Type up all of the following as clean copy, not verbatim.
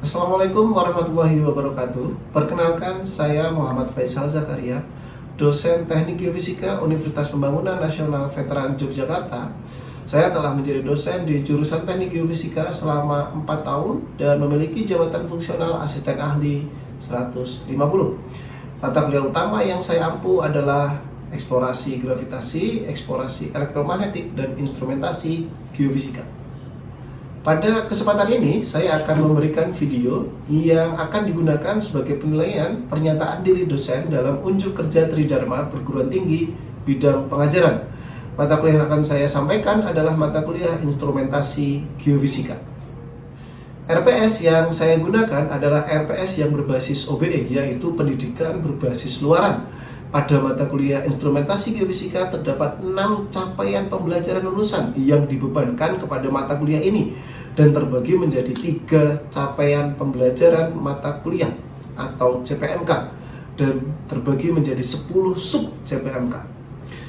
Assalamualaikum warahmatullahi wabarakatuh. Perkenalkan, saya Muhammad Faisal Zakaria, dosen Teknik Geofisika Universitas Pembangunan Nasional Veteran Yogyakarta. Saya telah menjadi dosen di jurusan Teknik Geofisika selama 4 tahun dan memiliki jabatan fungsional asisten ahli 150. Mata kuliah utama yang saya ampu adalah eksplorasi gravitasi, eksplorasi elektromagnetik, dan instrumentasi geofisika. Pada kesempatan ini, saya akan memberikan video yang akan digunakan sebagai penilaian pernyataan diri dosen dalam unjuk kerja Tridharma Perguruan Tinggi bidang pengajaran. Mata kuliah yang akan saya sampaikan adalah mata kuliah instrumentasi geofisika. RPS yang saya gunakan adalah RPS yang berbasis OBE, yaitu pendidikan berbasis luaran. Pada mata kuliah instrumentasi geofisika terdapat 6 capaian pembelajaran lulusan yang dibebankan kepada mata kuliah ini dan terbagi menjadi 3 capaian pembelajaran mata kuliah atau CPMK dan terbagi menjadi 10 sub CPMK.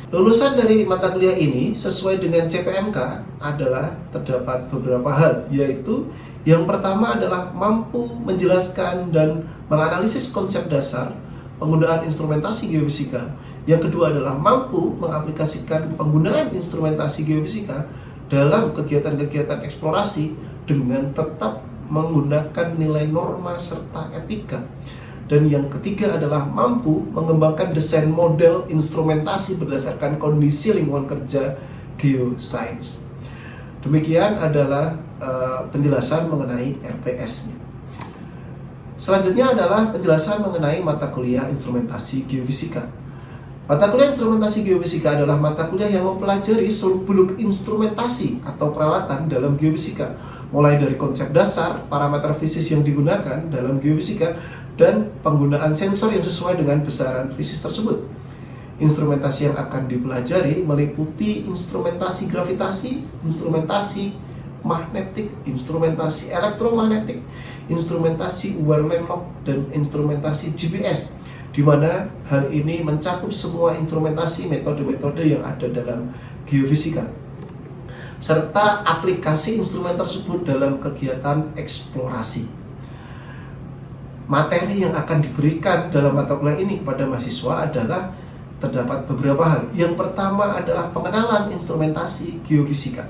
Lulusan dari mata kuliah ini sesuai dengan CPMK adalah terdapat beberapa hal, yaitu yang pertama adalah mampu menjelaskan dan menganalisis konsep dasar penggunaan instrumentasi geofisika. Yang kedua adalah mampu mengaplikasikan penggunaan instrumentasi geofisika dalam kegiatan-kegiatan eksplorasi dengan tetap menggunakan nilai norma serta etika. Dan yang ketiga adalah mampu mengembangkan desain model instrumentasi berdasarkan kondisi lingkungan kerja geoscience. Demikian adalah penjelasan mengenai RPS-nya. Selanjutnya adalah penjelasan mengenai mata kuliah instrumentasi geofisika. Mata kuliah instrumentasi geofisika adalah mata kuliah yang mempelajari seluk-beluk instrumentasi atau peralatan dalam geofisika, mulai dari konsep dasar, parameter fisis yang digunakan dalam geofisika, dan penggunaan sensor yang sesuai dengan besaran fisis tersebut. Instrumentasi yang akan dipelajari meliputi instrumentasi gravitasi, instrumentasi magnetik, instrumentasi elektromagnetik, instrumentasi Whirlwind Lock, dan instrumentasi GPS, di mana hal ini mencakup semua instrumentasi metode-metode yang ada dalam geofisika serta aplikasi instrumen tersebut dalam kegiatan eksplorasi. Materi yang akan diberikan dalam mata kuliah ini kepada mahasiswa adalah terdapat beberapa hal. Yang pertama adalah pengenalan instrumentasi geofisika.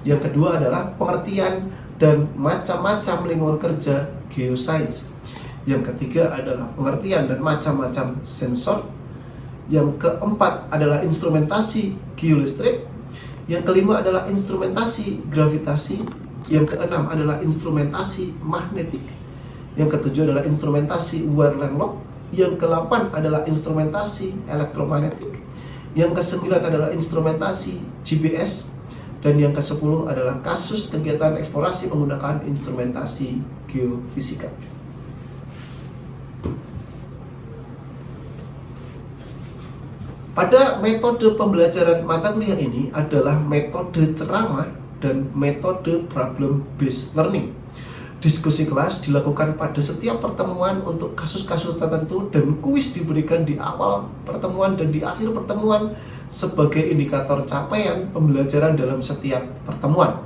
Yang kedua adalah pengertian dan macam-macam lingkungan kerja geoscience. Yang ketiga adalah pengertian dan macam-macam sensor. Yang keempat adalah instrumentasi geolistrik. Yang kelima adalah instrumentasi gravitasi. Yang keenam adalah instrumentasi magnetik. Yang ketujuh adalah instrumentasi Whirlwind Lock. Yang ke-8 adalah instrumentasi elektromagnetik. Yang ke-9 adalah instrumentasi GPS. Dan yang ke-10 adalah kasus kegiatan eksplorasi menggunakan instrumentasi geofisika. Pada metode pembelajaran mata kuliah ini adalah metode ceramah dan metode problem based learning. Diskusi kelas dilakukan pada setiap pertemuan untuk kasus-kasus tertentu dan kuis diberikan di awal pertemuan dan di akhir pertemuan sebagai indikator capaian pembelajaran dalam setiap pertemuan.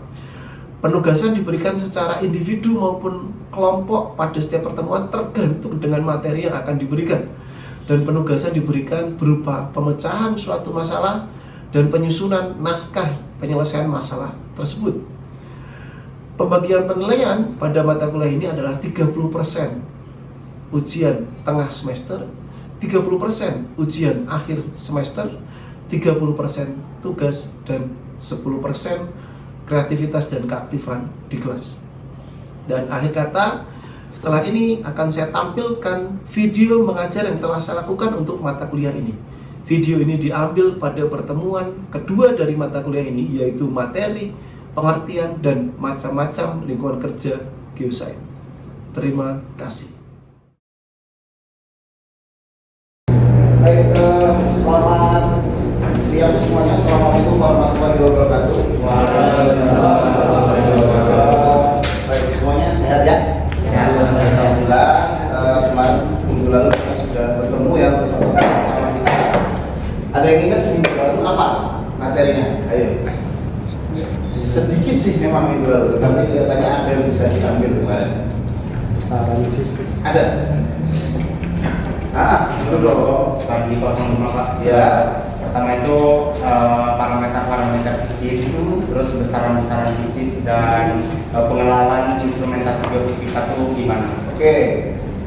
Penugasan diberikan secara individu maupun kelompok pada setiap pertemuan tergantung dengan materi yang akan diberikan. Dan penugasan diberikan berupa pemecahan suatu masalah dan penyusunan naskah penyelesaian masalah tersebut. Pembagian penilaian pada mata kuliah ini adalah 30% ujian tengah semester, 30% ujian akhir semester, 30% tugas, dan 10% kreativitas dan keaktifan di kelas. Dan akhir kata, setelah ini akan saya tampilkan video mengajar yang telah saya lakukan untuk mata kuliah ini. Video ini diambil pada pertemuan kedua dari mata kuliah ini, yaitu materi, pengertian, dan macam-macam lingkungan kerja geoscience. Terima kasih. Baik, selamat siang semuanya. Assalamualaikum warahmatullahi wabarakatuh. Baik, semuanya sehat ya? Alhamdulillah. Kemarin minggu lalu kita sudah bertemu ya. Ada yang ingat minggu lalu apa materinya? Ayo. sedikit sih memang minggu lalu, tetapi kelihatannya ada yang bisa diambil kemarin. Ada. Itu dong. Lagi 05 Pak. Ya. Pertama itu parameter-parameter fisis, terus besaran-besaran fisis dan pengenalan instrumentasi geofisika itu gimana? Oke.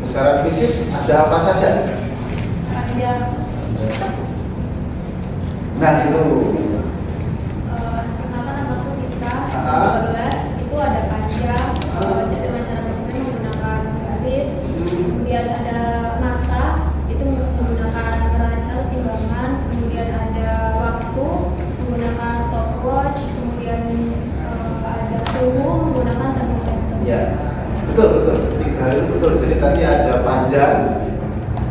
Besaran fisis ada apa saja? Ada Nah itu. pertama nama kita Ah. 12 itu ada panjang dengan cara menentukan menggunakan garis, kemudian ada masa itu menggunakan neraca timbangan, kemudian ada waktu menggunakan stopwatch, kemudian ada suhu menggunakan termometer. Ya. Betul. Tiga hal itu betul. Jadi tadi ada panjang.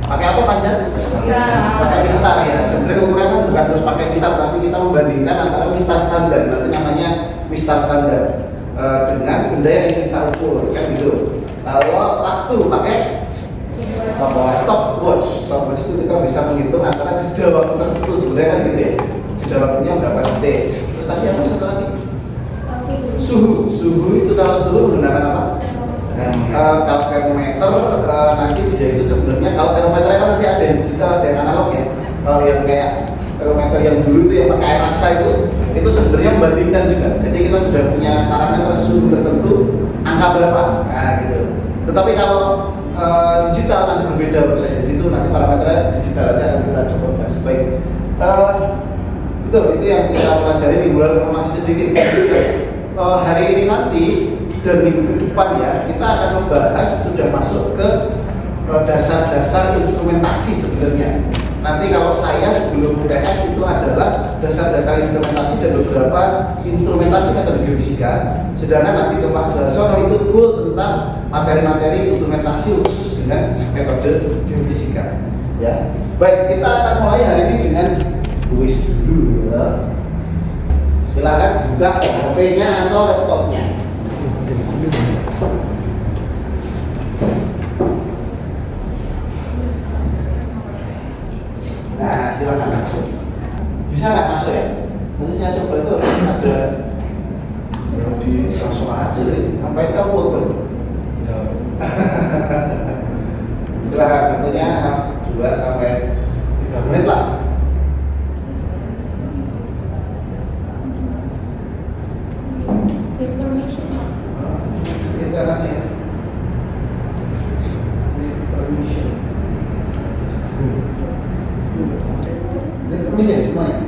Pakai apa panjang? Ya. Pakai mistar ya. Sebenarnya ukuran kan bukan terus pakai mistar, tapi kita membandingkan antara mistar standar, nanti namanya mistar standar dengan benda yang ingin kita ukur, kan gitu. Kalau waktu pakai stopwatch itu kita bisa menghitung antara jeda waktu tertentu, sebenarnya kan gitu ya. Jeda waktunya berapa detik. Terus tadi apa satu lagi? Suhu itu kalau suhu menggunakan apa? Kalau termometer nanti dia itu sebenarnya kalau termometer kan nanti ada yang digital, ada yang analog ya. Kalau yang kayak termometer yang dulu itu yang pakai air raksa itu sebenarnya membandingkan juga. Jadi kita sudah punya parameter suhu tertentu, angka berapa, nah gitu. Tetapi kalau digital nanti berbeda misalnya. Jadi itu nanti parameternya digital nanti akan kita coba bahas. Baik, betul itu yang kita pelajari minggu lalu masih sedikit. Hari ini nanti dan minggu ke depan ya kita akan membahas sudah masuk ke dasar-dasar instrumentasi sebenarnya. Nanti kalau saya sebelum UTS itu adalah dasar-dasar instrumentasi dan beberapa instrumentasi metode geofisika. Sedangkan nanti ke Pak Suharsono itu full tentang materi-materi instrumentasi khusus dengan metode geofisika. Ya, baik kita akan mulai hari ini dengan kuis dulu. Ya. Silahkan buka HP-nya atau laptopnya. Nah, silakan masuk. Bisa nggak masuk ya? Nanti saya coba itu ada di langsung aja nih. Sampai kita foto. Silakan tentunya 2 sampai 3 menit lah. Information. Ini caranya. Permission. Ini permission semuanya.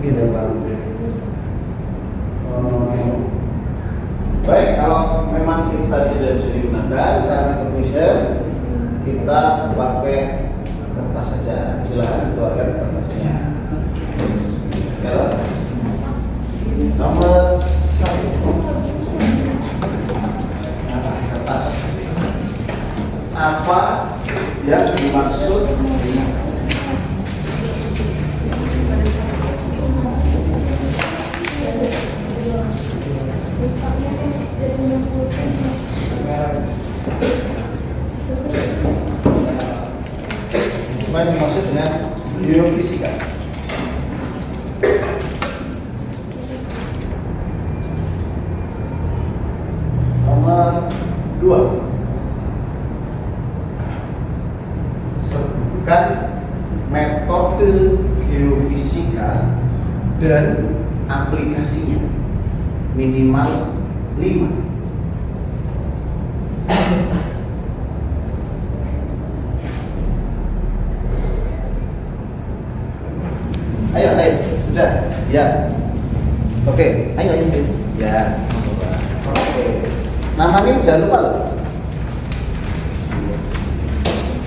Gitu Pak. Baik, kalau memang itu tadi tidak bisa digunakan karena permission, kita pakai kertas saja. Silakan keluarkan kertasnya. Ya. Nomor 1. Kertas. Apa yang dimaksud apa yang dimaksud dengan geofisika? Nomor 2. Sebutkan metode geofisika dan aplikasinya minimal 5. Ayo, sudah, ya. Oke, ayo, ya. Oke, nama ini jangan lupa loh.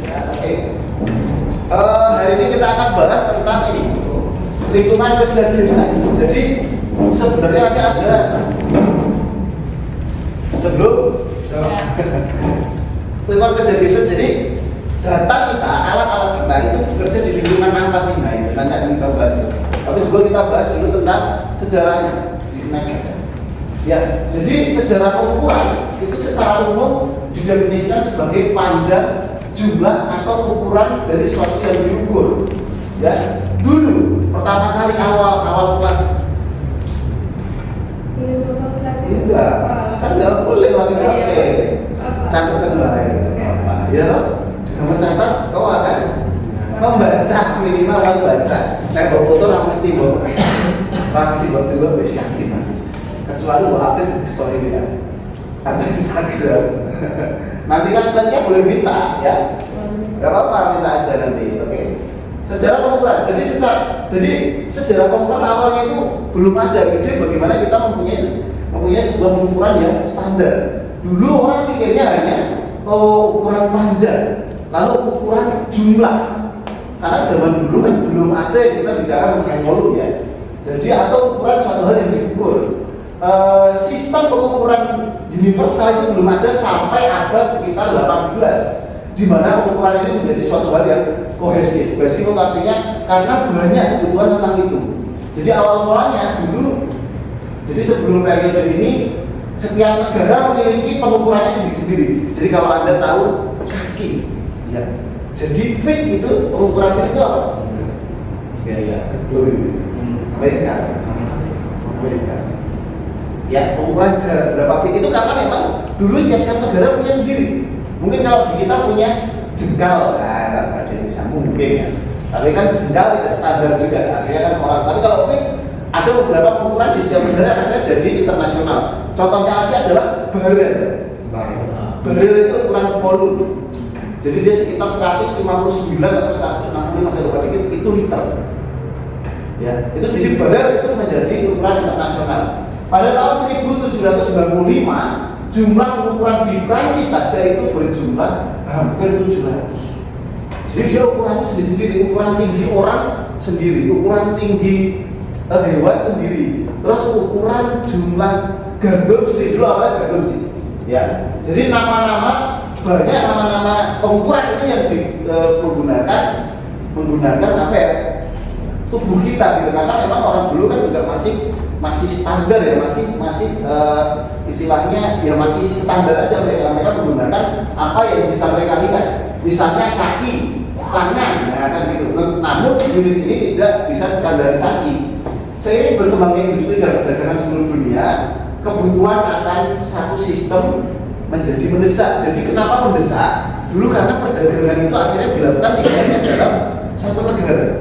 Ya, oke. Hari ini kita akan bahas tentang ini lingkungan kerja desa. Jadi sebenarnya nanti ada sebelum lingkungan kerja desa. Jadi data kita, alat-alat kita itu bekerja di lingkungan apa sih? Nah itu nanti akan kita bahas. Tapi sebelum kita bahas dulu tentang sejarahnya di next saja. Ya, jadi sejarah pengukuran itu secara umum didefinisikan sebagai panjang, jumlah atau ukuran dari suatu yang diukur. Ya, dulu pertama kali awal enggak, kan enggak boleh pakai HP. Catatan baik. Ya toh? Dengan mencatat kau akan membaca, minimal kan baca. Saya bawa foto orang mesti buat dulu wis yakin. Kecuali buat update di story dia atau Instagram. Nanti kan selanjutnya boleh minta ya. Gak apa-apa minta aja nanti. Oke. Sejarah pengukuran. Jadi sejarah pengukuran awalnya itu belum ada ide bagaimana kita mempunyai sebuah pengukuran yang standar. Dulu orang pikirnya hanya ukuran panjang, lalu ukuran jumlah. Karena zaman dulu kan belum ada yang kita bicara mengenai volume ya. Jadi atau ukuran suatu hal yang diukur. Sistem pengukuran universal itu belum ada sampai abad sekitar 18, di mana pengukuran ini menjadi suatu hal yang kohesif. Kohesif artinya karena banyak kebutuhan tentang itu. Jadi awal mulanya dulu, jadi sebelum periode ini setiap negara memiliki pengukurannya sendiri-sendiri. Jadi kalau Anda tahu kaki, ya. Jadi feet itu pengukuran feet itu apa? Ya. Amerika. Ya, pengukuran jarak berapa feet itu karena memang dulu setiap negara punya sendiri. Mungkin kalau di kita punya jengkal, nah, ada yang bisa mungkin ya. Tapi kan jengkal tidak standar juga, artinya kan orang. Tapi kalau feet ada beberapa pengukuran di setiap negara akhirnya jadi internasional. Contohnya lagi adalah barrel. Barrel itu ukuran volume. Jadi dia sekitar 159 atau 165 saya lupa dikit itu liter. Ya, itu jadi barrel itu menjadi ukuran internasional. Pada tahun 1795 jumlah pengukuran di Prancis saja itu berjumlah hampir 700. Jadi dia ukurannya sendiri-sendiri, ukuran tinggi orang sendiri, ukuran tinggi hewan sendiri, terus ukuran jumlah gandum sendiri. Dulu awalnya gandum sih, ya. Jadi nama-nama banyak nama-nama pengukuran itu yang menggunakan apa ya, tubuh kita gitu, karena memang orang dulu kan juga masih standar ya, masih istilahnya ya masih standar aja mereka menggunakan apa yang bisa mereka lihat, misalnya kaki, tangan, ya kan gitu. Namun unit ini tidak bisa standarisasi. Seiring berkembangnya industri dan perdagangan di seluruh dunia, kebutuhan akan satu sistem menjadi mendesak. Jadi kenapa mendesak? Dulu karena perdagangan itu akhirnya dilakukan tidak hanya dalam satu negara.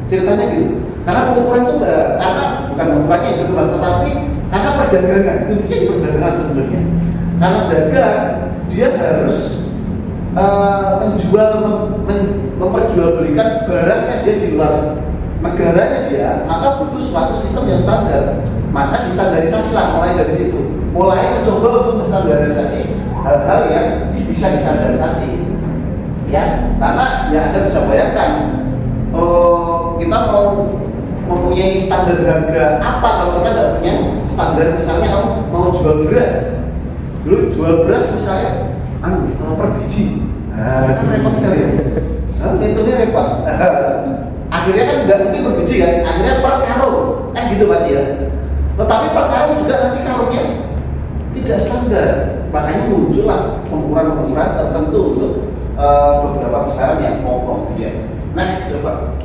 Ceritanya gitu. Karena pengukuran itu karena bukan pengukurannya yang berkembang, tetapi karena perdagangan. Intinya di perdagangan sebenarnya. Karena dagang dia harus memperjualbelikan barangnya dia di luar negaranya dia, maka butuh suatu sistem yang standar. Maka distandarisasi lah mulai dari situ. Mulai mencoba untuk menstandarisasi hal-hal yang bisa distandarisasi. Ya, karena ya Anda bisa bayangkan, kita mau mempunyai standar harga apa kalau kita nggak punya standar. Misalnya kamu mau jual beras, dulu jual beras misalnya per biji, kan repot sekali ya. Hitungnya repot. Akhirnya kan nggak mungkin per biji kan, akhirnya per karung kan gitu pasti ya. Tetapi per karung juga nanti karungnya tidak standar, makanya muncullah pengukuran-pengukuran tertentu untuk beberapa besaran yang pokok ya. Next coba.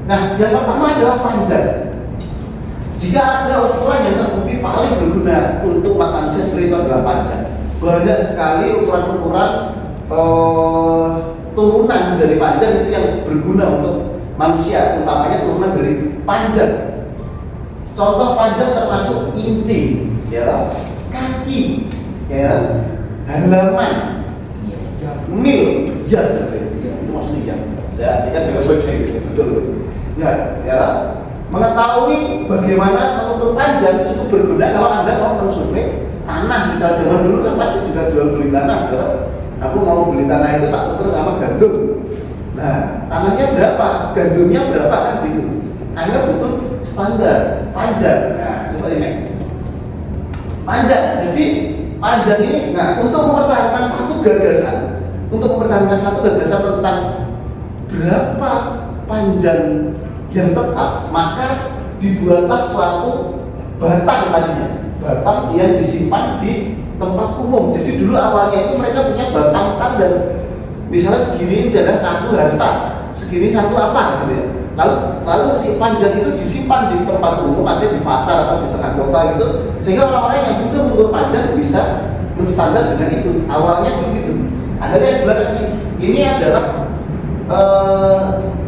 Nah, yang pertama adalah panjang. Jika ada ukuran yang terbukti paling berguna untuk manusia seperti itu adalah panjang. Banyak sekali ukuran-ukuran turunan dari panjang itu yang berguna untuk manusia, utamanya turunan dari panjang. Contoh panjang termasuk inci, ya, kaki, ya, halaman, mil, ya, itu maksudnya ya. Saya dengan bahasa Inggris betul. Ya, mengetahui bagaimana mengukur panjang cukup berguna kalau Anda mau mensurvei tanah. Misal zaman dulu kan pasti juga jual beli tanah, ya. Aku mau beli tanah itu tak tukar sama gandum. Nah, tanahnya berapa, gandumnya berapa kan gitu. Akhirnya butuh standar panjang. Nah, coba ini next. Panjang. Jadi panjang ini, nah untuk mempertahankan satu gagasan tentang berapa panjang yang tetap, maka dibuatlah suatu batang tadinya, batang yang disimpan di tempat umum. Jadi dulu awalnya itu mereka punya batang standar. Misalnya segini ini ada satu hasta, segini satu apa gitu ya. Lalu si panjang itu disimpan di tempat umum, artinya di pasar atau di tengah kota gitu, sehingga orang-orang yang butuh mengukur panjang bisa menstandar dengan itu. Awalnya begitu. Ada yang belakang ini adalah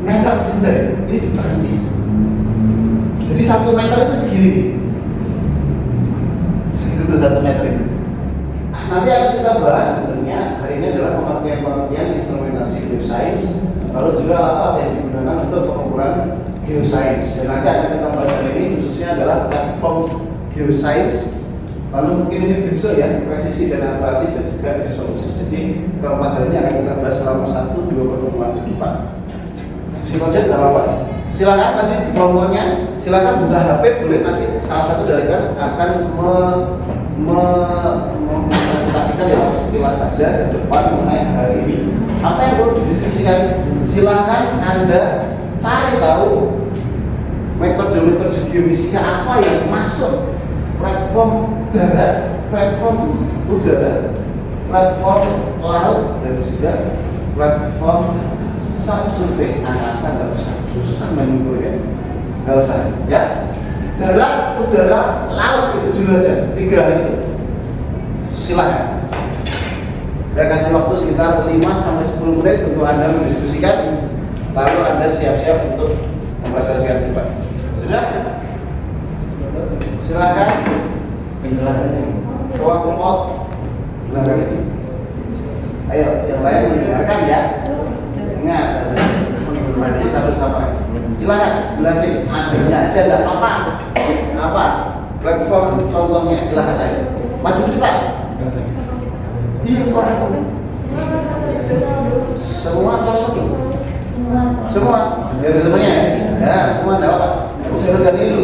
meter standar. Ini di Prancis. Jadi 1 meter itu segini nih. Segitu tuh 1 meter itu. Nanti akan kita bahas sebenarnya hari ini adalah pengertian instrumentasi geoscience, lalu juga alat yang digunakan untuk pengukuran geoscience. Dan nanti akan kita bahas hari ini khususnya adalah platform geoscience. Lalu mungkin ini besok ya, presisi dan akurasi dan juga resolusi. Jadi keempat hari ini akan kita bahas selama 1-2 pertemuan ke depan. Silakan apa-apa. Silakan nanti kelompoknya, silakan buka HP, boleh nanti salah satu dari kalian akan mempresentasikan yang sekilas saja ke depan mengenai hari ini. Apa yang perlu didiskusikan? Silakan Anda cari tahu metode-metode geofisika apa yang masuk platform darat, platform udara, platform laut, dan juga platform subsurface angkasa. Nggak usah susah mengukur ya, nggak usah ya. Darat, udara, laut itu dulu aja, 3 itu. Silakan. Saya kasih waktu sekitar 5-10 menit untuk Anda mendiskusikan, lalu Anda siap-siap untuk mempresentasikan cepat. Sudah? Silakan. Penjelasannya. Kelompok belakang ini. Ayo, yang lain mendengarkan ya. Ingat, menghormati satu sama lain. Silakan jelasin, adanya aja nggak apa-apa. Apa? Platform contohnya silakan ayo. Maju cepat. Iya, Pak. Semua atau satu? Semua. Ya, temannya ya. Ya, semua nggak apa-apa. Saya udah dulu.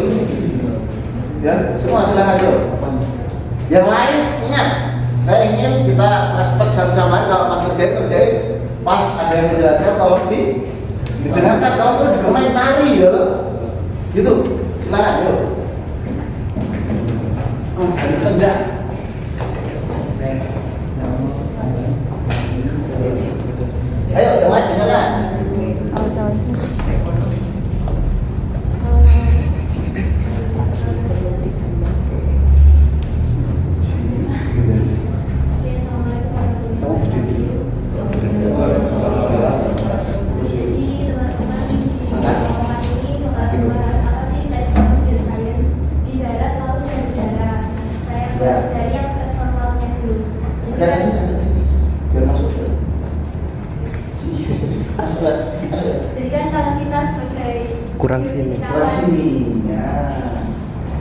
Ya, semua silakan dulu. Yang lain ingat, saya ingin kita respect satu sama lain. Kalau pas kerjain, pas ada yang menjelaskan tolong didengarkan, kalau perlu dikomentari ya, gitu. Silakan yuk. Saya tendang. Ayo, teman, dengarkan. Jadi kan kalau kita sebagai Kurang sini.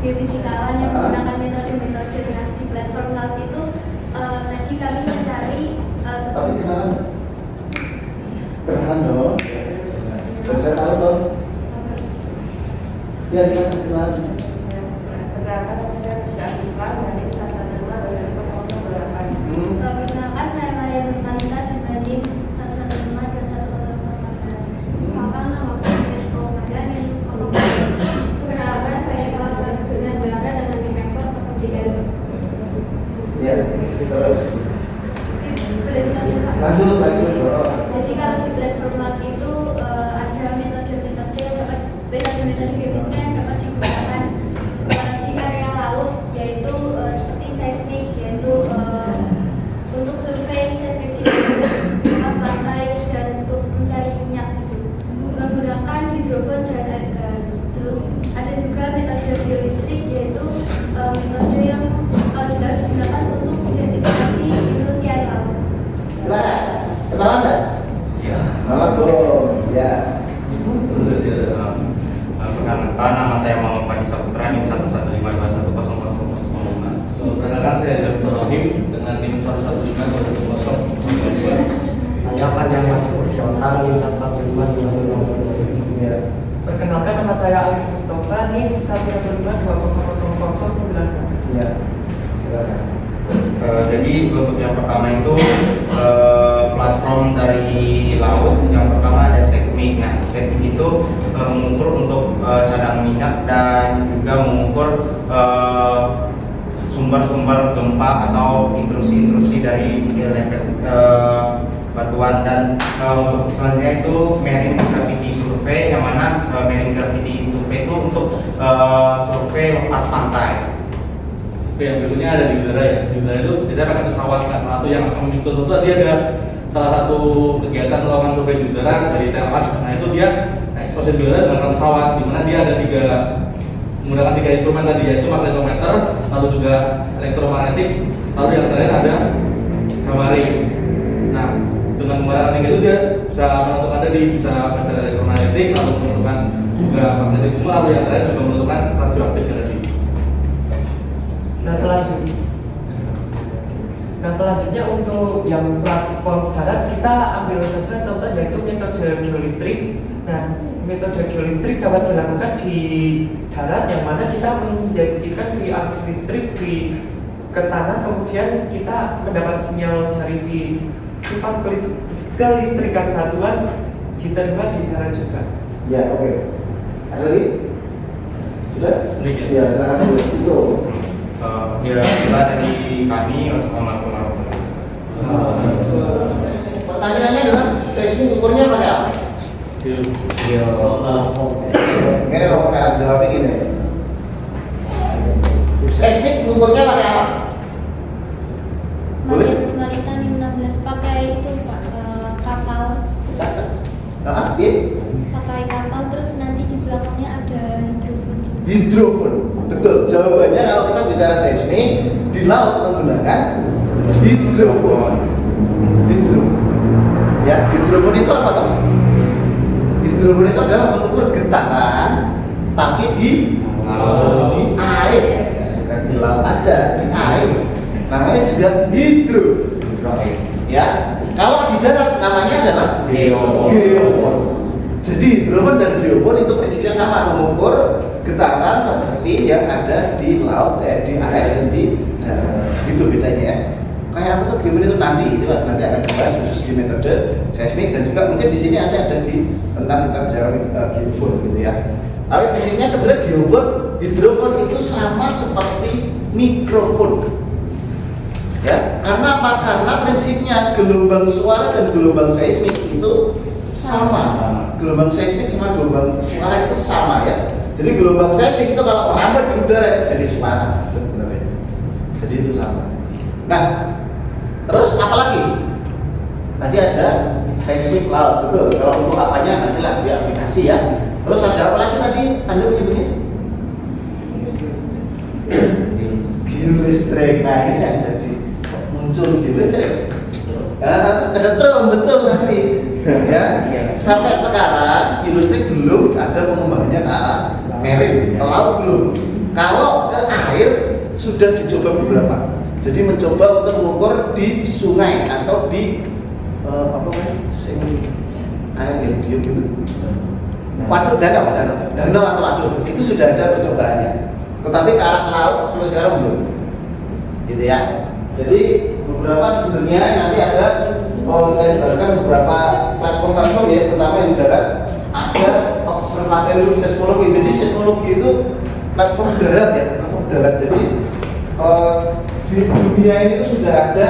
geofisikawan yang menggunakan metode-metode yang di platform laut itu, tadi kami mencari Tapi kenalan, kenalan dong. Saya tahu dong. Ya silakan kenalan. Perkenalkan, saya Maria Nurmanita dengan NIM 115 dan 10014. Maka nama Kominfo pada NIM 014. Perkenalkan, saya salah satunya Zara dengan NIM ekor 03. Ya, terus. Boleh dilanjut, Pak? Lanjut. Jadi kalau di platform laut itu ada metode-metode geofisika yang dapat digunakan di area laut, yaitu seperti seismik, yaitu untuk survei seismik di atas pantai dan untuk mencari minyak gitu, menggunakan hidrofon dan air gas. Terus ada juga metode geolistrik, yaitu metode yang kalau digunakan untuk identifikasi intrusi air laut. Silakan. Kenalan enggak? Iya. Kenalan dong. Ya. Perkenalkan, nama saya Muhammad Fadi Saputra, NIM 115210005. Perkenalkan, saya Dr. Rohim dengan NIM 1152002. Saya Panjang Mas Kursyota, NIM 1152002. Ya. Perkenalkan, nama saya Alis Mustafa, NIM 115200019. Ya. Silakan. Jadi untuk yang pertama itu platform dari laut. Yang pertama ada seismik. Nah, seismik itu mengukur untuk cadangan minyak dan juga mengukur sumber-sumber gempa atau intrusi-intrusi dari batuan. Dan untuk selanjutnya itu marine gravity survey, yang mana marine gravity survey itu untuk survei lepas pantai. Oke, yang berikutnya ada di udara ya. Di udara itu kita pakai pesawat. Nah, salah satu yang kami contoh itu dia ada salah satu kegiatan melakukan survei di udara dari TLAS. Nah itu dia eksplorasi di udara menggunakan pesawat, di mana dia ada menggunakan tiga instrumen tadi, yaitu magnetometer, lalu juga elektromagnetik, lalu yang terakhir ada gammaring. Nah dengan menggunakan tiga itu dia bisa menentukan tadi, bisa meter elektromagnetik, lalu menentukan juga magnetisme, lalu yang terakhir juga menentukan radioaktif tadi. Nah selanjutnya untuk yang platform darat kita ambil saja contoh yaitu metode geolistrik. Nah metode geolistrik dapat dilakukan di darat yang mana kita menginjeksikan si arus listrik ke tanah, kemudian kita mendapat sinyal dari si sifat kelistrikan batuan diterima di darat juga. Ya, oke. Ada lagi? Sudah? Sedikit. Ya, silakan dulu. Itu. Ya kita dari kami. Wassalamualaikum warahmatullahi wabarakatuh. Pertanyaannya adalah seismik ukurnya pakai apa? Ini dong, kayak jawabnya gini. Seismik ukurnya pakai apa? Boleh? Marita 16 pakai itu Pak, kapal. Catat. Nah, Pakai kapal, terus nanti di belakangnya ada hidrofon. hidrofon. Betul. Jawabannya kalau kita bicara seismik di laut menggunakan hidrofon. Hidrofon. Ya, hidrofon itu apa toh? Hidrofon itu adalah mengukur getaran tapi di air, bukan di laut aja, di air. Namanya juga hidro. Ya, kalau di darat namanya adalah geofon. Jadi hidrofon dan geofon itu prinsipnya sama, mengukur getaran tetapi yang ada di laut, di air dan di itu bedanya ya. Kayak apa tuh geofon itu nanti akan dibahas khusus di metode seismik, dan juga mungkin di sini ada di tentang kita bicara geofon gitu ya. Tapi prinsipnya sebenarnya geofon, hidrofon itu sama seperti mikrofon. Ya, karena apa? Karena prinsipnya gelombang suara dan gelombang seismik itu sama. Gelombang seismik sama gelombang suara itu sama ya. Jadi gelombang seismik itu kalau merambat di udara itu jadi suara sebenarnya. Jadi itu sama. Nah, terus apa lagi? Tadi ada seismik laut, betul. Kalau untuk apanya nanti lah di aplikasi ya. Terus ada apa lagi tadi? Anda menyebutnya? Geolistrik. Nah ini yang jadi muncul geolistrik. Kesetrum betul nanti. Ya. Sampai sekarang geolistrik belum ada pengembangannya ke arah marine, ke laut belum. Kalau ke air sudah dicoba beberapa. Jadi mencoba untuk mengukur di sungai atau di apa kan? Air yang diam itu. Waduk, danau atau waduk itu sudah ada percobaannya. Tetapi ke arah laut sampai sekarang belum. Gitu ya. Jadi beberapa sebenarnya nanti ada, saya jelaskan beberapa platform ya, pertama yang darat ada observatorium seismologi. Jadi seismologi itu platform darat ya, platform darat. Jadi di dunia ini itu sudah ada,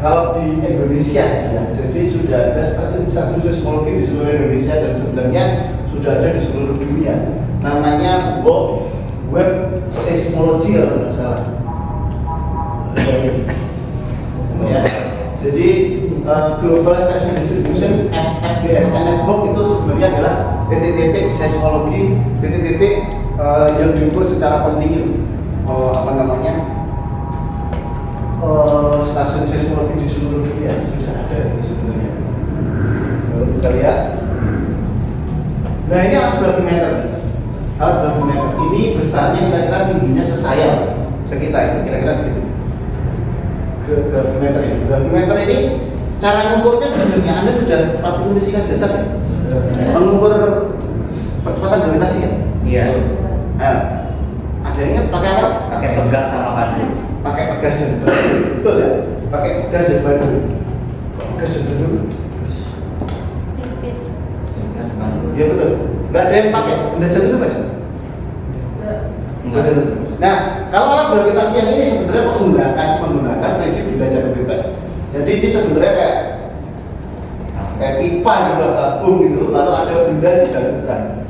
kalau di Indonesia sih ya, jadi sudah ada stasiun seismologi di seluruh Indonesia dan sebenarnya sudah ada di seluruh dunia. Namanya World Web Seismology kalau nggak salah. Ya, jadi Global Station Distribution FGSN Network itu sebenarnya adalah titik-titik seismologi, titik-titik yang diukur secara kontinu. Stasiun seismologi di seluruh dunia sudah ada sebenarnya. Kalau kita lihat, nah ini alat gravimeter. Alat gravimeter ini besarnya kira-kira tingginya sesayal sekitar itu, kira-kira segitu. Gravimeter ini cara mengukurnya sebenarnya Anda sudah praktikum fisika dasar ya? Mengukur percepatan gravitasi ya? Iya. Ada yang ingat pakai apa? Pakai pegas sama batu. Pakai pegas dan batu, betul ya? Pakai pegas dan batu. Pegas dan batu. Pipit. Iya betul. Gak ada yang pakai benda jatuh itu mas? Nah, kalau alat gravitasi yang ini sebenarnya menggunakan prinsip benda jatuh bebas. Jadi ini sebenarnya kayak pipa gitu lah, tabung gitu, lalu ada benda dijatuhkan,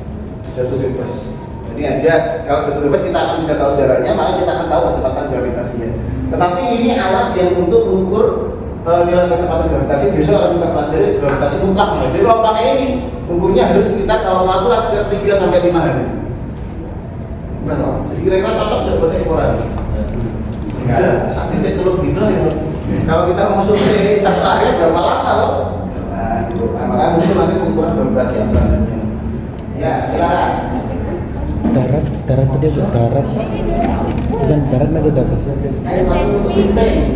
jatuh bebas. Jadi aja kalau jatuh bebas kita akan bisa tahu jaraknya, maka kita akan tahu kecepatan gravitasinya. Tetapi ini alat yang untuk mengukur nilai kecepatan gravitasi. Besok akan kita pelajari gravitasi mutlak. Jadi kalau pakai ini, ukurnya harus sekitar kalau mampu sekitar 3 sampai 5 hari. Jadi kira-kira cocok juga buat eksplorasi. Ada saat ini telur bina ya. Kalau kita mau survei satu area berapa lama loh? Nah, gitu. Nah, maka mungkin nanti pengukuran gravitasi yang selanjutnya. Ya, silakan. Darat tadi apa? Darat. Bukan darat lagi dapat.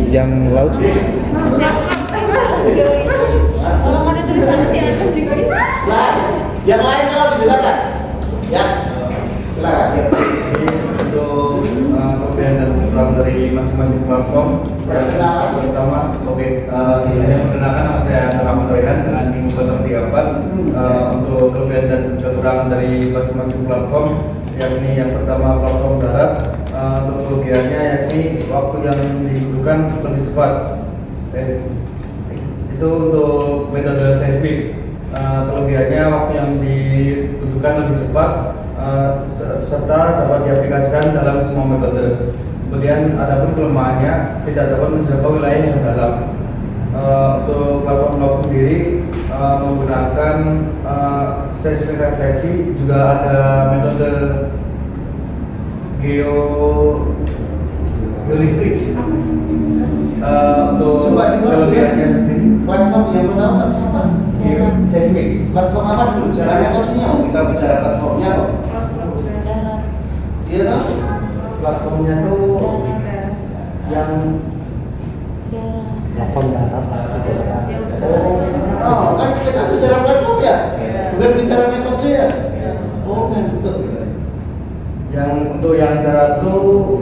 Yang laut. Kalau ada tulisan di atas juga ini. Yang lain kalau didengarkan. Ya. Silakan. Ya. Untuk kelebihan dan kekurangan dari masing-masing platform, yang pertama, yang menggunakan nama saya Rahmat Rehan dengan NIM 034. Untuk kelebihan dan kekurangan dari masing-masing platform, yakni yang pertama platform darat, untuk kelebihannya yakni waktu yang dibutuhkan lebih cepat. Itu untuk metode seismik. Kelebihannya waktu yang dibutuhkan lebih cepat, serta dapat diaplikasikan dalam semua metode. Kemudian adapun kelemahannya tidak dapat menjangkau wilayah yang dalam. Untuk platform sendiri menggunakan seismik refleksi, juga ada metode geolistrik. Untuk kelebihannya sendiri, Platform yang pertama platform apa? seismik. Platform apa dulu? Jalan metodenya, kita bicara platformnya loh. Iya kan? Platformnya tuh yang Platform darat. Oh, kan kita bicara platform ya? Bukan bicara metode ya? Oh, ngantuk gitu. yang untuk yang darat tuh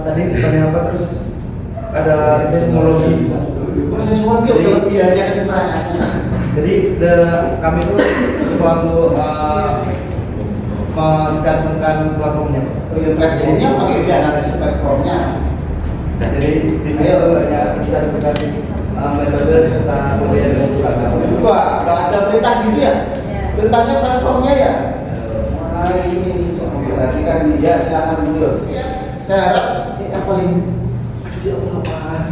tadi tanya apa, terus ada seismologi. Seismologi kelebihannya kan kekurangannya. Jadi kami tuh waktu mencantumkan platformnya. Oh iya, platformnya pakai dianalisis platformnya. Jadi di situ hanya mencantumkan metode serta kelebihan dan kekurangan. Wah, nggak ada perintah gitu ya? Perintahnya platformnya ya? Wah, ini mengkreasikan ini. Ya, silakan dulu. Saya harap apa ini? Aduh, ya Allah, Pak.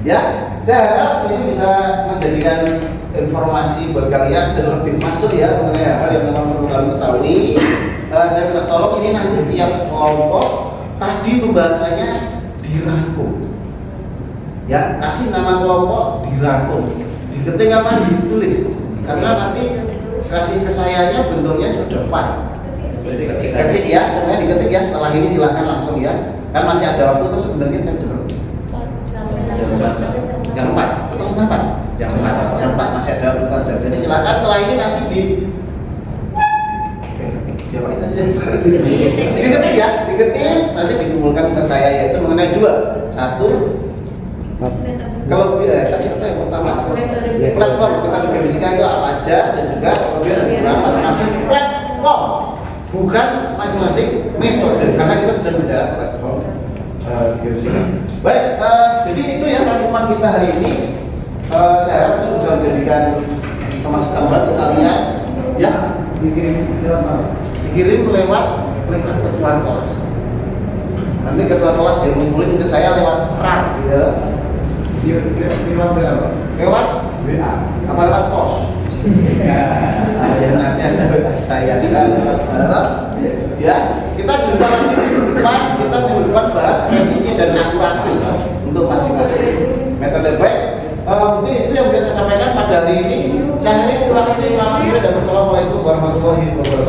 Ya, saya harap ini bisa menjadikan informasi buat kalian dan lebih masuk ya mengenai hal yang memang perlu kalian ketahui. Saya minta tolong ini nanti tiap kelompok tadi pembahasannya dirangkum. Ya, kasih nama kelompok dirangkum. Diketik apa ditulis. Karena nanti kasih ke sayanya bentuknya sudah file. Ketik ya, semuanya diketik ya. Setelah ini silahkan langsung ya. Kan masih ada waktu tuh sebenarnya kan jam jam 4 atau setengah 4? Jam 4 masih ada waktu setengah jam. Jadi silakan setelah ini nanti jawabin aja. Diketik ya, diketik nanti dikumpulkan ke saya, yaitu mengenai 2. 1, kalau tadi apa yang pertama? Platform kita definisikan itu apa aja, dan juga kemudian ada masing-masing platform, bukan masing-masing metode, karena kita sudah bicara platform definisikan. Baik, jadi itu ya rangkuman kita hari ini. Saya harap itu bisa menjadikan informasi tambahan ke kalian. Ya, dikirim lewat ketua kelas. Nanti ketua kelas yang ngumpulin ke saya lewat RAR, ya. Lewat WA, apa lewat pos? Nanti ada WA saya. Ya, kita jumpa lagi minggu depan. Kita minggu depan bahas presisi dan akurasi untuk masing-masing metode. Baik, mungkin itu yang bisa saya sampaikan pada hari ini. Saya kurang kasih, selamat sore dan wassalamualaikum warahmatullahi wabarakatuh.